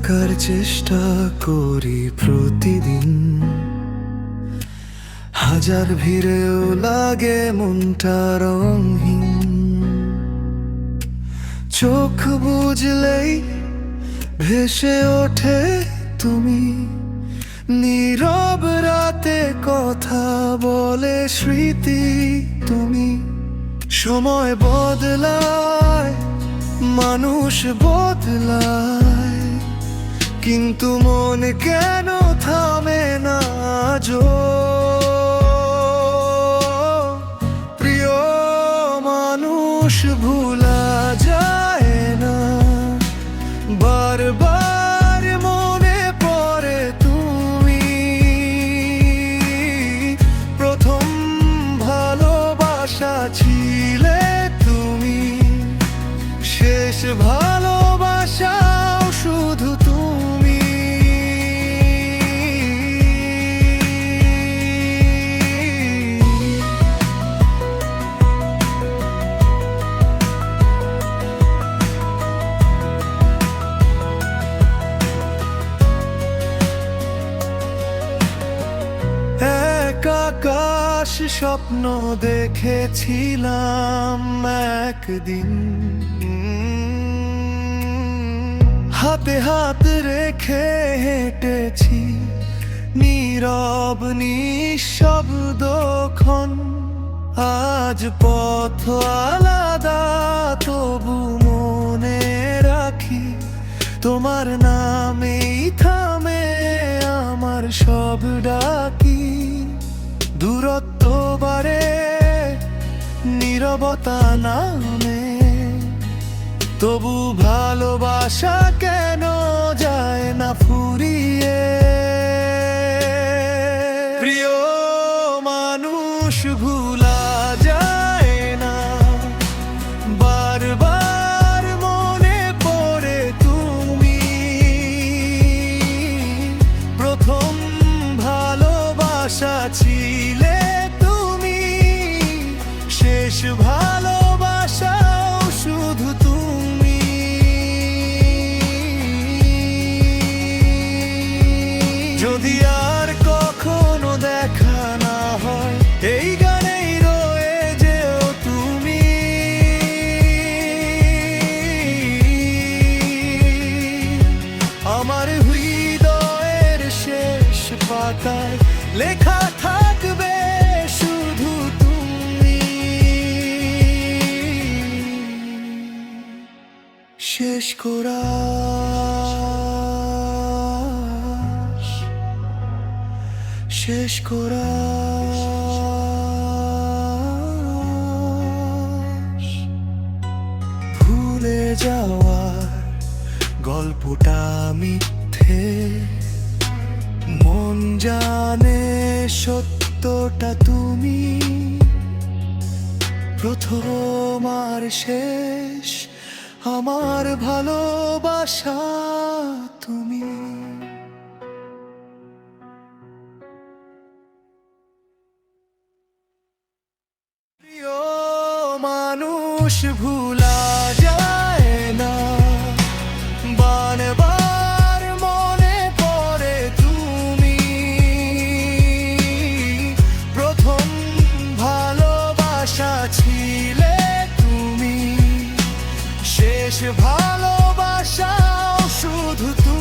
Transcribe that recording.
থাকার চেষ্টা করি প্রতিদিন, হাজার ভিড়েও লাগে মনটা রঙহীন। চোখ বুঝলেই ভেসে ওঠে তুমি, নীরব রাতে কথা বলে স্মৃতি তুমি। সময় বদলায়, মানুষ বদলায়, কিন্তু মন কেন থামে না আজও? প্রিয় মানুষ ভোলা যায় না, বারবার মনে পড়ে তুমি। প্রথম ভালোবাসা ছিলে তুমি, শেষ ভালোবাসাও শুধু তুমি। এক আকাশ স্বপ্ন দেখেছিলাম একদিন, হাতে হাত রেখে হেঁটেছি নীরব নিঃশব্দক্ষণ। আজ পথ আলাদা, তবু মনে রাখি তোমার নামেই থামে আমার সব ডাকি। দূরত্ব বাড়ে, নীরবতা নামে, তবু ভালোবাসা কেন যায় না ফুরিয়ে? প্রিয় মানুষ ভোলা যায় না, বারবার মনে পড়ে তুমি। প্রথম ভালোবাসা ছিলে তুমি, শেষ ভালোবাসাও শুধু তুমি। যদি আর কখনো দেখা না হয়, এই গানেই রয়ে যেও তুমি। আমার হৃদয়ের শেষ পাতায় লেখা থাকবে শুধু তুমি। শেষ কোরাস, শেষ কোরাস। ভুলে যাওয়ার গল্পটা মিথ্যে, মন জানে সত্যটা তুমি। প্রথম আর শেষ আমার ভালোবাসা তুমি। প্রিয় মানুষ ভোলা যায় না, বারবার মনে পড়ে তুমি। প্রথম ভালোবাসা ছিলে তুমি, শেষ ভালোবাসাও শুধু তুমি।